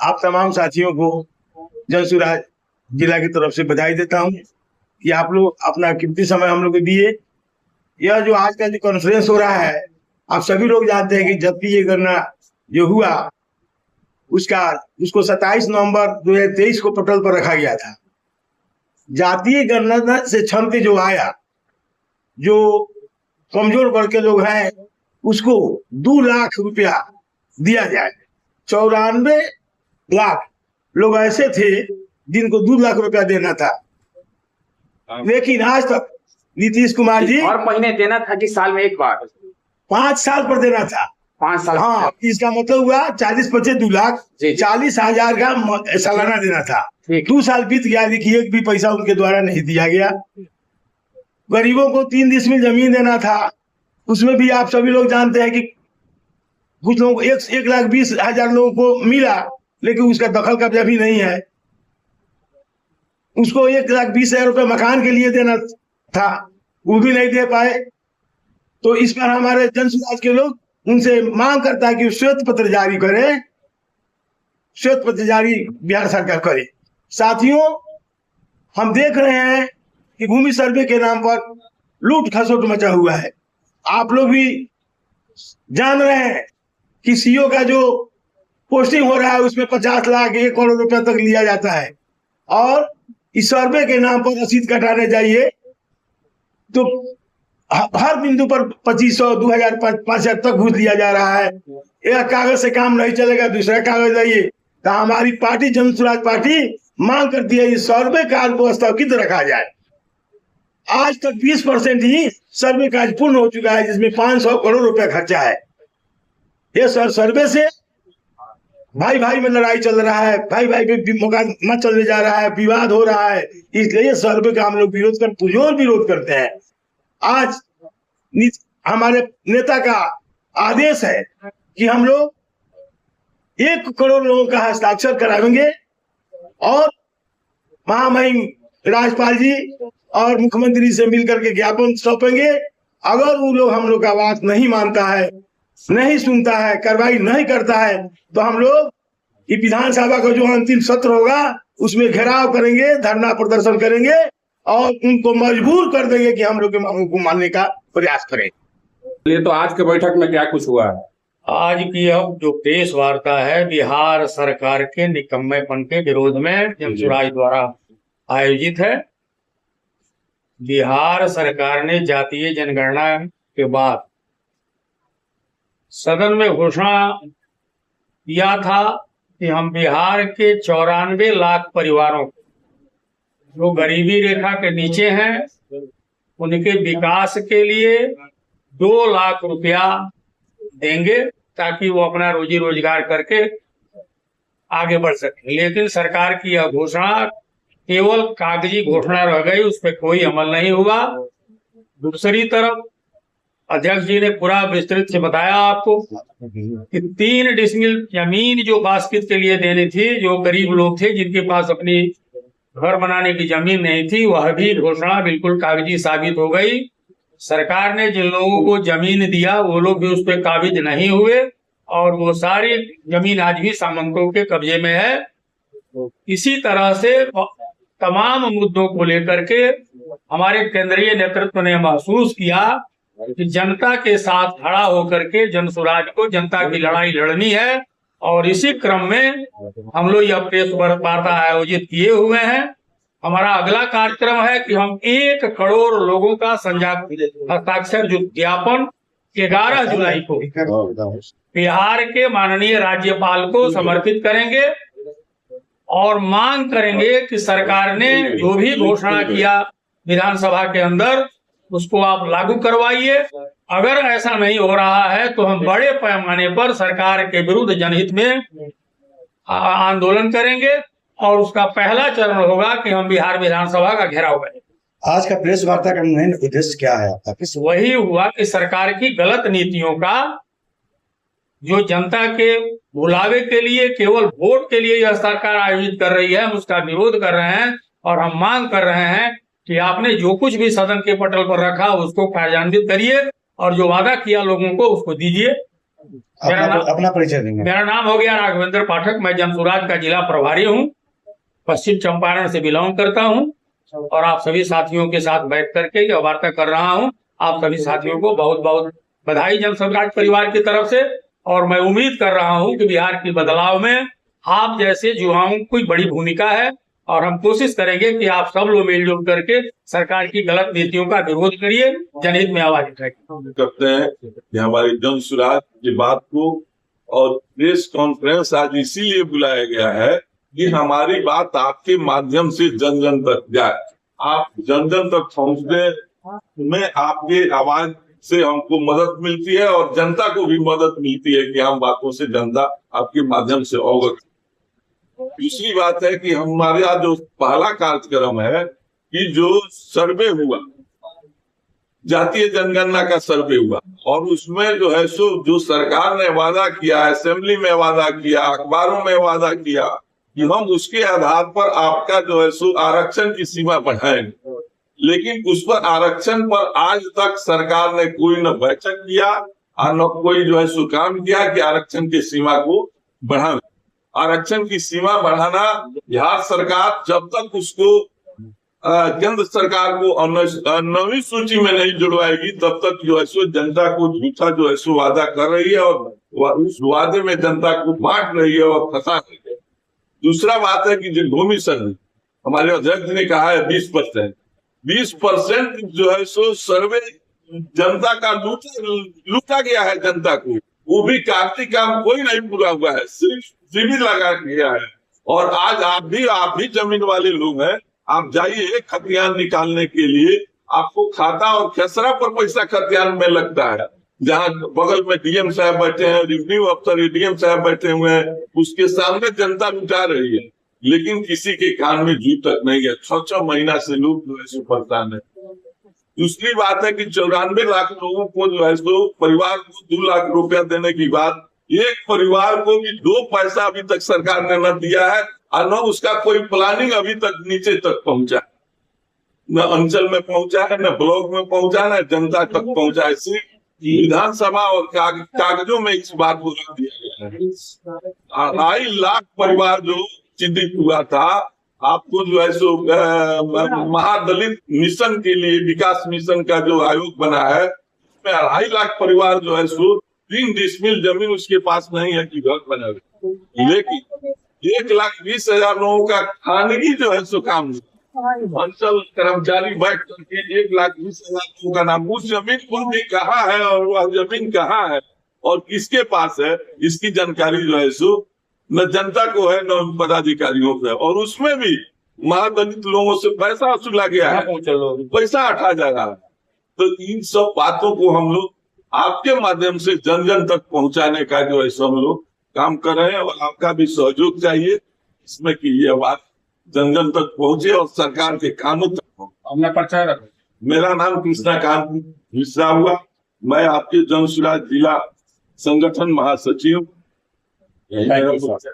आप तमाम साथियों को जनसुराज जिला की तरफ से बधाई देता हूं कि आप लोग अपना कीमती समय हम लोग को दिए। यह जो आज का जो कॉन्फ्रेंस हो रहा है, आप सभी लोग जानते हैं कि जबकि ये गणना जो हुआ उसको 27 नवंबर 2023 को पोर्टल पर रखा गया था। जातीय गणना से क्षण के जो आया, जो कमजोर वर्ग के लोग हैं उसको 2 लाख रुपया दिया जाए। 94 लाख लोग ऐसे थे जिनको 2 लाख रुपया देना था, लेकिन आज तक नीतीश कुमार जी हर महीने देना था कि साल में एक बार? 5 साल पर देना था। 5 साल। हाँ, इसका मतलब हुआ 40-25 2 लाख 40,000 का सालाना देना था। 2 साल बीत गया, देखिए एक भी पैसा उनके द्वारा नहीं दिया गया। गरीबों को 3 डिसमिल जमीन देना था, उसमें भी आप सभी लोग जानते हैं कि कुछ लोगों को 1,20,000 लोगों को मिला, लेकिन उसका दखल कब्जा भी नहीं है। उसको 1,20,000 रुपये मकान के लिए देना था, वो भी नहीं दे पाए। तो इस पर हमारे जनसुराज के लोग उनसे मांग करता है कि श्वेत पत्र जारी करें, श्वेत पत्र जारी बिहार सरकार करे। साथियों, हम देख रहे हैं कि भूमि सर्वे के नाम पर लूट खसोट मचा हुआ है। आप लोग भी जान रहे हैं कि सीओ का जो पोस्टिंग हो रहा है उसमें 50 लाख 1 करोड़ रुपया तक लिया जाता है, और इस सर्वे के नाम पर रसीद कटाने जाइए तो हर बिंदु पर 2,500, 2,000, 5,000 तक घूस लिया जा रहा है। एक कागज से काम नहीं चलेगा, दूसरा कागज लाइए। तो हमारी पार्टी जनसुराज पार्टी मांग करती है इस सर्वे कार्य को स्थगित रखा जाए। आज तक 20% ही सर्वे कार्य पूर्ण हो चुका है, जिसमें 500 करोड़ रुपया खर्चा है। ये सर्वे से भाई भाई में लड़ाई चल रहा है, भाई भाई में मुकदमा चलने जा रहा है, विवाद हो रहा है। इसलिए सर्वे का हम लोग पुरजोर विरोध करते हैं। आज हमारे नेता का आदेश है कि हम लोग 1 करोड़ लोगों का हस्ताक्षर कराएंगे और महामहिम राज्यपाल जी और मुख्यमंत्री से मिलकर के ज्ञापन सौंपेंगे। अगर वो लोग हम लोग का बात नहीं मानता है, नहीं सुनता है, कार्रवाई नहीं करता है, तो हम लोग ये विधानसभा का जो अंतिम सत्र होगा उसमें घेराव करेंगे, धरना प्रदर्शन करेंगे और उनको मजबूर कर देंगे कि हम लोग के मांगों को मानने का प्रयास करें। ये तो आज के बैठक में क्या कुछ हुआ है? आज की अब जो प्रेस वार्ता है, बिहार सरकार के निकम्मेपन के विरोध में जनसुराज द्वारा आयोजित है। बिहार सरकार ने जातीय जनगणना के बाद सदन में घोषणा किया था कि हम बिहार के 94 लाख परिवारों को जो गरीबी रेखा के नीचे हैं, उनके विकास के लिए 2 लाख रुपया देंगे ताकि वो अपना रोजी रोजगार करके आगे बढ़ सके। लेकिन सरकार की यह घोषणा केवल कागजी घोषणा रह गई, उस पर कोई अमल नहीं हुआ। दूसरी तरफ अध्यक्ष जी ने पूरा विस्तृत से बताया आपको कि 3 डिसमिल जमीन जो बास्केट के लिए देनी थी, जो गरीब लोग थे जिनके पास अपनी घर बनाने की जमीन नहीं थी, वह भी घोषणा बिल्कुल कागजी साबित हो गई। सरकार ने जिन लोगों को जमीन दिया वो लोग भी उस पर काबिज नहीं हुए और वो सारी जमीन आज भी सामंतों के कब्जे में है। इसी तरह से तमाम मुद्दों को लेकर के हमारे केंद्रीय नेतृत्व ने महसूस किया कि जनता के साथ खड़ा होकर के जनसुराज को जनता की लड़ाई लड़नी है, और इसी क्रम में हम लोग यह प्रेस वार्ता आयोजित किए हुए हैं। हमारा अगला कार्यक्रम है कि हम 1 करोड़ लोगों का हस्ताक्षर जो ज्ञापन 11 जुलाई को बिहार के माननीय राज्यपाल को समर्पित करेंगे और मांग करेंगे कि सरकार ने जो भी घोषणा किया विधानसभा के अंदर उसको आप लागू करवाइए। अगर ऐसा नहीं हो रहा है तो हम बड़े पैमाने पर सरकार के विरुद्ध जनहित में आंदोलन करेंगे और उसका पहला चरण होगा कि हम बिहार विधानसभा का घेराव करें। आज का प्रेस वार्ता का मेन उद्देश्य क्या है आपका? वही हुआ कि सरकार की गलत नीतियों का जो जनता के बुलावे के लिए, केवल वोट के लिए यह सरकार आयोजित कर रही है, हम उसका विरोध कर रहे हैं और हम मांग कर रहे हैं कि आपने जो कुछ भी सदन के पटल पर रखा उसको कार्यान्वित करिए और जो वादा किया लोगों को उसको दीजिए। अपना परिचय देंगे। मेरा नाम हो गया राघवेंद्र पाठक। मैं जनसुराज का जिला प्रभारी हूँ, पश्चिम चंपारण से बिलोंग करता हूँ और आप सभी साथियों के साथ बैठ करके यह वार्ता कर रहा हूँ। आप सभी साथियों को बहुत बहुत बधाई जनसुराज परिवार की तरफ से। और मैं उम्मीद कर रहा हूँ कि बिहार के बदलाव में आप जैसे युवाओं की बड़ी भूमिका है और हम कोशिश करेंगे कि आप सब लोग मिलजुल करके सरकार की गलत नीतियों का विरोध करिए, जनहित में आवाज उठाइए। करते हैं कि हमारी जनसुराज की बात को और प्रेस कॉन्फ्रेंस आज इसीलिए बुलाया गया है कि हमारी बात आपके माध्यम से जन जन तक जाए। आप जन जन तक पहुंचने में आपके आवाज से हमको मदद मिलती है और जनता को भी मदद मिलती है कि हम बातों से जनता आपके माध्यम से अवगत। दूसरी बात है कि हमारे यहाँ जो पहला कार्यक्रम है कि जो सर्वे हुआ, जातीय जनगणना का सर्वे हुआ और उसमें जो है सो जो सरकार ने वादा किया, असेंबली में वादा किया, अखबारों में वादा किया कि हम उसके आधार पर आपका जो है सो आरक्षण की सीमा बढ़ाएंगे, लेकिन उस पर आरक्षण पर आज तक सरकार ने कोई न बैठक किया और न कोई जो है सो काम किया कि आरक्षण की सीमा को बढ़ाए। आरक्षण की सीमा बढ़ाना बिहार सरकार जब तक उसको केंद्र सरकार को 9वीं सूची में नहीं जुड़वाएगी तब तक जो है सो जनता को झूठा जो है सो वादा कर रही है और उस वादे में जनता को बांट रही है और फंसा रही है। दूसरा बात है कि जो भूमि सर्वे हमारे अध्यक्ष ने कहा है 20% जो है सो सर्वे जनता का लूटा गया है जनता को, वो भी कार्तिक काम कोई नहीं पूरा हुआ है, सिर्फ शिविर लगा दिया है। और आज आप भी जमीन वाले लोग हैं, आप जाइए खतियान निकालने के लिए, आपको खाता और खेसरा पर पैसा खतियान में लगता है। जहाँ बगल में डीएम साहब बैठे हैं, रेवेन्यू अफसर एडीएम साहब बैठे हुए हैं, उसके सामने जनता लुटा रही है, लेकिन किसी के कान में जू तक नहीं है। 6 महीना से लोग जो है परेशान है। दूसरी बात है कि 94 लाख लोगों को जो है सो परिवार को 2 लाख रुपया देने की बात, एक परिवार को भी 2 पैसा अभी तक सरकार ने न दिया है और न उसका कोई प्लानिंग अभी तक नीचे तक पहुंचा, न अंचल में पहुंचा है, न ब्लॉक में पहुंचा, न जनता तक पहुंचा है। सिर्फ विधानसभा और कागजों में इस बात को रख दिया गया है। 2.5 लाख परिवार जो चिन्हित हुआ था, आपको जो है सो महादलित मिशन के लिए विकास मिशन का जो आयोग बना है, उसमें 2.5 लाख परिवार जो है सो 3 डिसमिल जमीन उसके पास नहीं है कि घर बना, लेकिन 1,20,000 लोगों का खानगी जो है सो काम अंचल कर्मचारी बैठ करके 1,20,000 लोगों का नाम, उस जमीन को भी कहाँ है और वह जमीन कहाँ है और किसके पास है, इसकी जानकारी जो है सो न जनता को है न पदाधिकारियों को है। और उसमें भी महादलित लोगों से पैसा वसूला गया है, पैसा हटा जा रहा है। तो इन सब बातों को हम लोग आपके माध्यम से जन जन तक पहुंचाने का जो है सो हम लोग काम कर रहे हैं और आपका भी सहयोग चाहिए इसमें कि ये बात जन जन तक पहुंचे और सरकार के कानों तक पहुंचे। अपना परिचय रखो। मेरा नाम कृष्णाकांत मिश्रा हुआ, मैं आपके जनसुराज जिला संगठन महासचिव। Thank you, sir.